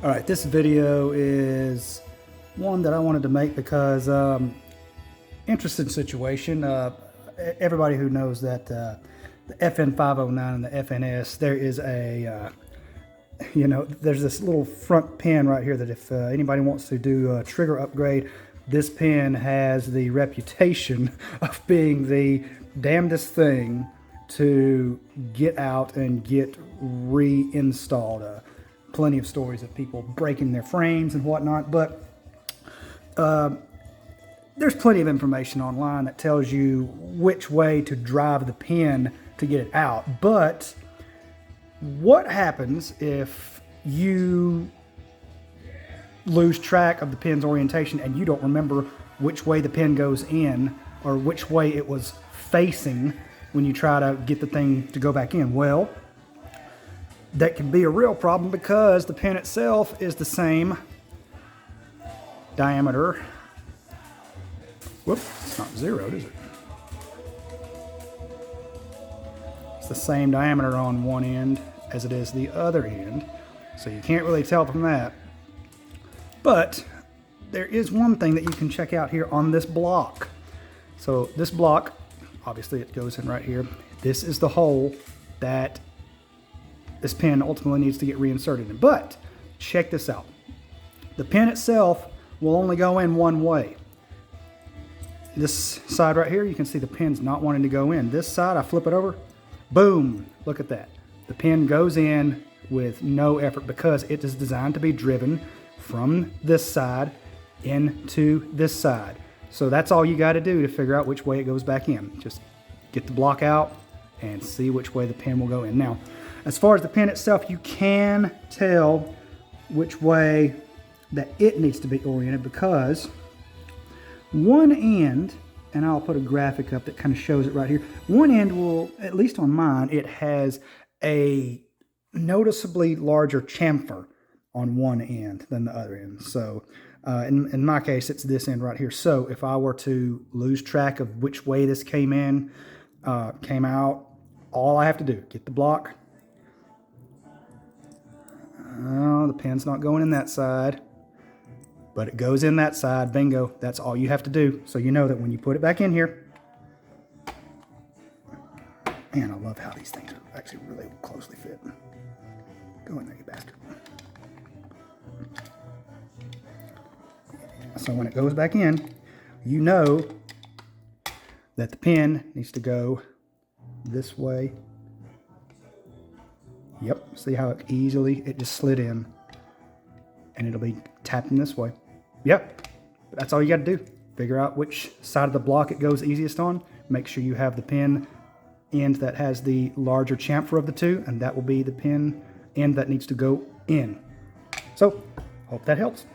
All right, this video is one that I wanted to make because interesting situation. Everybody who knows that the FN-509 and the FNS, there is a there's this little front pin right here that if anybody wants to do a trigger upgrade, this pin has the reputation of being the damnedest thing to get out and get reinstalled. Plenty of stories of people breaking their frames and whatnot, but there's plenty of information online that tells you which way to drive the pin to get it out. But what happens if you lose track of the pin's orientation and you don't remember which way the pin goes in or which way it was facing when you try to get the thing to go back in? Well, that can be a real problem because the pin itself is the same diameter. Whoops, it's not zeroed, is it? It's the same diameter on one end as it is the other end, so you can't really tell from that. But there is one thing that you can check out here on this block. So this block, obviously it goes in right here. This is the hole that this pin ultimately needs to get reinserted in. But check this out. The pin itself will only go in one way. This side right here, you can see the pin's not wanting to go in. This side, I flip it over, boom, look at that. The pin goes in with no effort because it is designed to be driven from this side into this side. So that's all you got to do to figure out which way it goes back in. Just get the block out and see which way the pin will go in. Now, as far as the pin itself, you can tell which way that it needs to be oriented because one end, and I'll put a graphic up that kind of shows it right here, one end will, at least on mine, it has a noticeably larger chamfer on one end than the other end. So in my case, it's this end right here. So if I were to lose track of which way this came in, came out, all I have to do, get the block. Oh, the pin's not going in that side, but it goes in that side. Bingo. That's all you have to do. So you know that when you put it back in here, man, I love how these things are actually really closely fit. Go in there, you bastard. So when it goes back in, you know that the pin needs to go this way. Yep, see how easily it just slid in, and it'll be tapping this way. Yep, but that's all you got to do. Figure out which side of the block it goes easiest on. Make sure you have the pin end that has the larger chamfer of the two, and that will be the pin end that needs to go in. So, hope that helps.